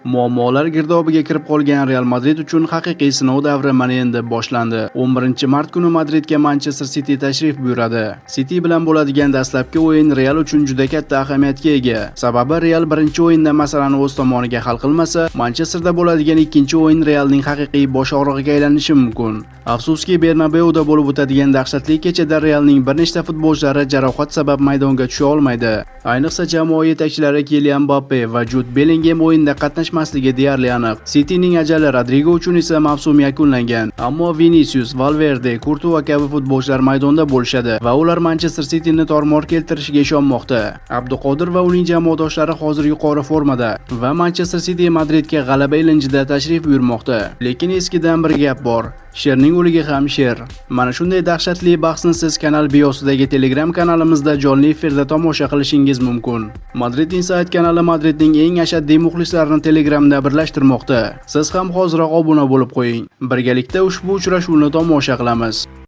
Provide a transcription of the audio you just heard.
Muammolar girdobiga kirib qolgan Real Madrid uchun haqiqiy sinov davri mana endi boshlandi. 11-mart kuni Madridga Manchester City tashrif buyuradi. City bilan bo'ladigan dastlabki o'yin Real uchun juda katta ahamiyatga ega. Sababi Real birinchi o'yinda masalani o'z tomoniga hal qilmasa, Manchesterda bo'ladigan ikkinchi o'yin Realning haqiqiy bosh og'rig'iga aylanishi mumkin. Afsuski, Bernabeuda bo'lib o'tadigan dahshatli kechada Realning bir nechta futbolchilari jarohat sabab maydonga tusha olmaydi. Ayniqsa jamoa yetakchilari Kylian Mbappe va Jude Bellingham o'yinda qatnashmasligi deyarli aniq. Cityning ajali Rodrigo uchun esa mavsum yakunlangan. Ammo Vinicius, Valverde, Courtois kabi futbolchilar maydonda bo'lishadi va ular Manchester Cityni tormor keltirishiga ishonmoqda. Abduqodir va uning jamoadoshlari hozir yuqori formada va Manchester City Madridga g'alaba ilinjida tashrif buyurmoqda. Lekin eskidan bir gap bor. Sherning o'ligi ham sher. Mana shunday dahshatli bahsni siz kanal biosidagi Telegram kanalimizda jonli efirda tomosha qilishingiz mumkin. Madrid Insight kanali Madridning eng ashaddiy muxlislarini Telegramda birlashtirmoqda. Siz ham hoziroq obuna bo'lib qo'ying. Birgalikda ushbu uchrashuvni tomosha qilamiz.